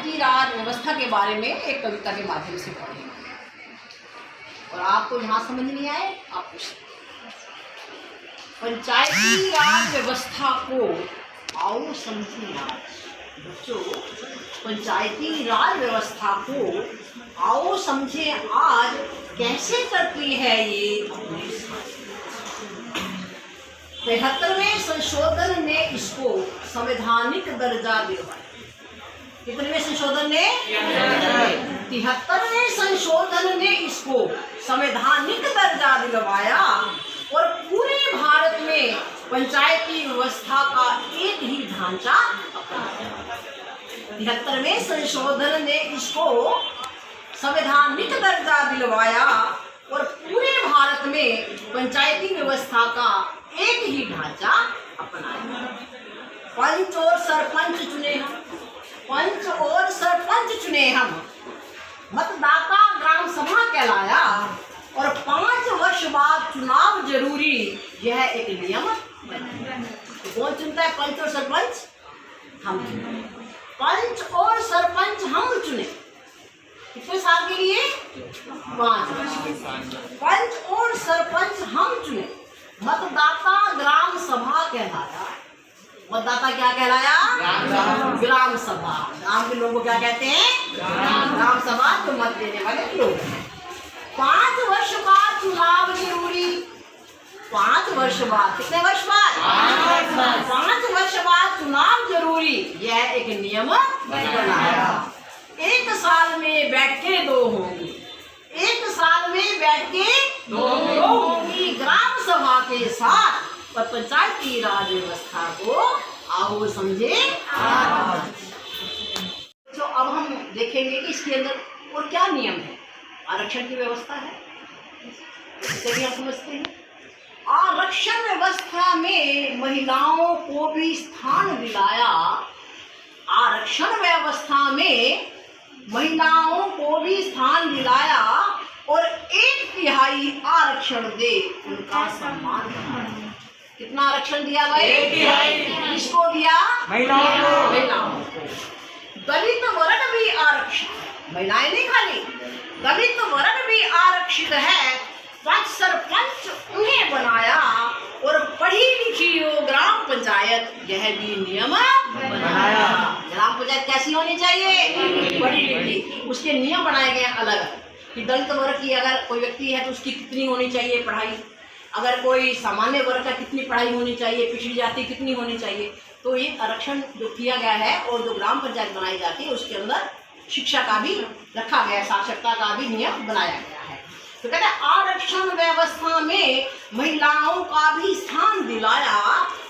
पंचायती राज व्यवस्था के बारे में एक कविता के माध्यम से पढ़ेंगे। और आपको यहाँ समझ नहीं आए आप पूछ। पंचायती राज व्यवस्था को आओ समझिए आज बच्चों, पंचायती राज व्यवस्था को आओ समझे आज, कैसे करती है ये 73वें संशोधन ने इसको संवैधानिक दर्जा दिलवाया। कितने संशोधन ने? 73वें संशोधन ने इसको संवैधानिक दर्जा दिलवाया और पूरे भारत में पंचायती व्यवस्था का एक ही ढांचा अपनाया। 73वें संशोधन ने इसको संवैधानिक दर्जा दिलवाया और पूरे भारत में पंचायती व्यवस्था का एक ही ढांचा अपनाया। पंच और सरपंच चुने हम, पंच और सरपंच चुने हम, मतदाता ग्राम सभा कहलाया और 5 वर्ष बाद चुनाव जरूरी, यह एक नियम। कौन चुनता है पंच और सरपंच? हम। पंच और सरपंच हम चुने कितने साल के लिए? 5 वर्ष। पंच और सरपंच हम चुने, मतदाता ग्राम सभा कहलाया। मतदाता क्या कहलाया? ग्राम सभा। गांव के लोगों को क्या कहते हैं? ग्राम सभा, तो मत देने वाले लोग। 5 वर्ष बाद चुनाव जरूरी। 5 वर्ष बाद, कितने वर्ष बाद? 5 वर्ष बाद चुनाव जरूरी, यह एक नियम बनाया। 1 साल में बैठकें 2 होंगी, 1 साल में बैठकें 2 होंगी ग्राम सभा के साथ, और पंचायती राज व्यवस्था को आओ समझे आज। तो अब हम देखेंगे कि इसके अंदर और क्या नियम है। आरक्षण की व्यवस्था है, इससे भी हम समझते हैं। आरक्षण व्यवस्था में महिलाओं को भी स्थान दिलाया। आरक्षण व्यवस्था में महिलाओं को भी स्थान दिलाया और 1/3 आरक्षण दे उनका सम्मान किया। कितना आरक्षण दिया भाई? 1/3। किसको दिया? महिलाओं को। दलित वर्ग भी आरक्षित, महिलाएं नहीं खाली, दलित वर्ग भी आरक्षित है। 5 सरपंच उन्हें बनाया और पढ़ी लिखी हो ग्राम पंचायत, यह भी नियम बनाया। ग्राम पंचायत कैसी होनी चाहिए? पढ़ी लिखी। उसके नियम बनाए गए अलग कि दलित वर्ग की अगर कोई व्यक्ति है तो उसकी कितनी होनी चाहिए पढ़ाई, अगर कोई सामान्य वर्ग का कितनी पढ़ाई होनी चाहिए, पिछड़ी जाति कितनी होनी चाहिए। तो ये आरक्षण जो किया गया है और जो ग्राम पंचायत बनाई जाती है उसके अंदर शिक्षा का भी रखा गया है, साक्षरता का भी नियम बनाया गया है। तो कहते हैं आरक्षण व्यवस्था में महिलाओं का भी स्थान दिलाया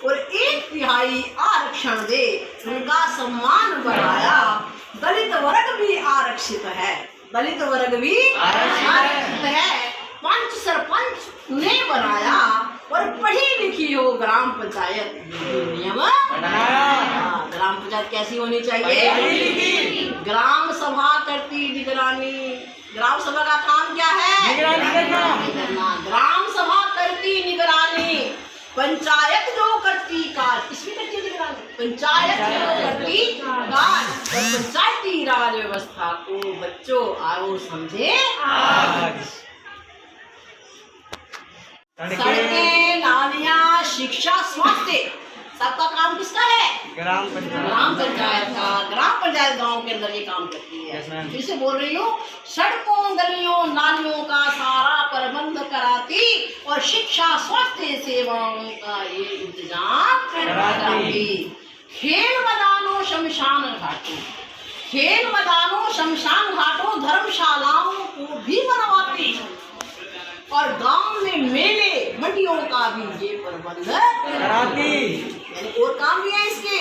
और 1/3 आरक्षण दे उनका सम्मान बढ़ाया। दलित वर्ग भी आरक्षित है, दलित वर्ग भी आरक्षित है। 5 सरपंच ने बनाया और पढ़ी लिखी हो ग्राम पंचायत, नियम बनाया। ग्राम पंचायत कैसी होनी चाहिए? ग्राम सभा करती निगरानी। ग्राम सभा का काम क्या है? निगरानी करना। ग्राम सभा करती निगरानी, पंचायत जो करती कार्य, इसमें करती निगरानी। पंचायत जो करती कार्य और पंचायती राज व्यवस्था को बच्चों आओ समझे आज। सड़कें, नालियाँ, शिक्षा, स्वास्थ्य, सबका काम किसका है? ग्राम पंचायत का। ग्राम पंचायत गांव के अंदर ये काम करती है। फिर से बोल रही हूँ, सड़कों, गलियों, नालियों का सारा प्रबंध कराती और शिक्षा, स्वास्थ्य सेवाओं का ये इंतजाम कराती। खेल मैदानों, शमशान घाटों, खेल मैदानों, शमशान घाटों, धर्मशालाओं को भी बनवाती और गांव में मेले, मंडियों का भी ये प्रबंध कराती। और काम भी है इसके,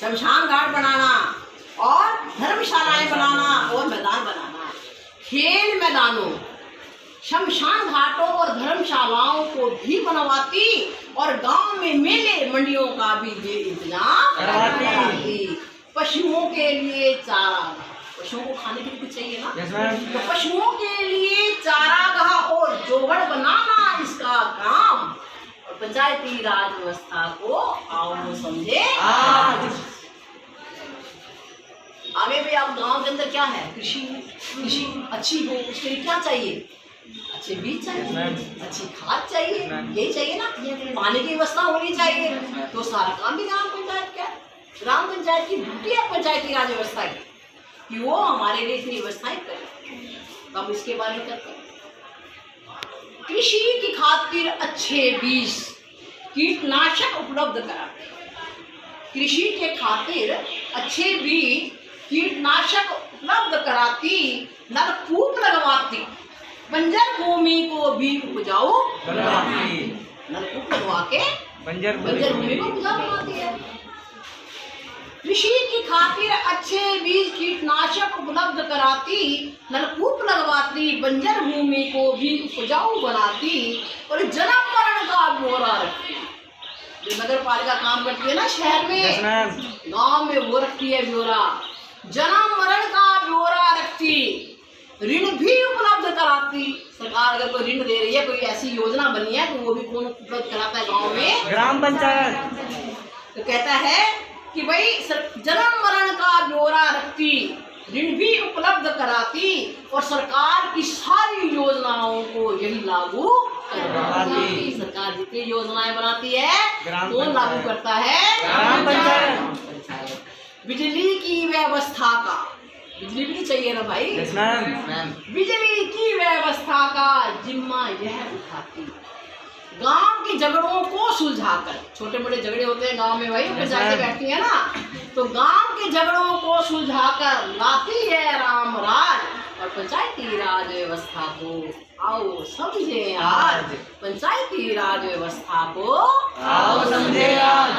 शमशान घाट बनाना और धर्मशालाएं बनाना और मैदान बनाना। खेल मैदानों, शमशान घाटों और धर्मशालाओं को भी बनवाती और गांव में मेले, मंडियों का भी ये इंतजाम कराती। पशुओं के लिए चारा, पशुओं को खाने के लिए कुछ चाहिए ना, तो पशुओं के लिए चारागाह और जोगड़ बनाना इसका काम। और पंचायती राज व्यवस्था को आओ समझे आज। आगे भी आप गांव के अंदर क्या है, कृषि अच्छी हो, उसके लिए क्या चाहिए, अच्छे बीज चाहिए, अच्छी खाद चाहिए, यही चाहिए ना, पानी की व्यवस्था होनी चाहिए। तो सारा काम भी ग्राम पंचायत का, ग्राम पंचायत की ड्यूटी है पंचायती राज व्यवस्था की कि वो हमारे लिए इतनी व्यवस्थाएं करें। तो हम इसके बारे में करते हैं। कृषि की खातिर अच्छे बीज कीटनाशक उपलब्ध कराते, कृषि के खातिर अच्छे बीज कीटनाशक उपलब्ध कराती, नलकूप लगवाती, बंजर भूमि को भी उपजाऊ बनाती। नलकूप लगवा के बंजर भूमि को उपजाऊ बनाती है। कृषि की खातिर अच्छे बीज कीटनाशक उपलब्ध कराती, नलकूप लगवाती, बंजर भूमि को भी उपजाऊ बनाती और जन्म मरण का ब्यौरा रखती। जो नगर पालिका काम करती है ना शहर में, गांव में, वो रखती है ब्यौरा, जन्म मरण का ब्यौरा रखती, ऋण भी उपलब्ध कराती। सरकार अगर कोई ऋण दे रही है, कोई ऐसी योजना बनी है, तो वो भी कौन उपलब्ध कराता है, गांव में ग्राम पंचायत। तो कहता है कि भाई जन्म मरण का ब्यौरा रखती, ऋण भी उपलब्ध कराती और सरकार की सारी योजनाओं को यही लागू करवाती। सरकार जितनी योजनाएं बनाती है कौन लागू करता है, ग्राम पंचायत। बिजली की व्यवस्था का, बिजली भी चाहिए ना भाई, बिजली की व्यवस्था का जिम्मा यह उठाती। गांव के झगड़ों को सुलझाकर, छोटे मोटे झगड़े होते हैं गांव में भाई, पंचायतें बैठती है ना, तो गांव के झगड़ों को सुलझाकर लाती है राम राज और पंचायती राज व्यवस्था को आओ समझे आज, पंचायती राज व्यवस्था को आओ समझे आज।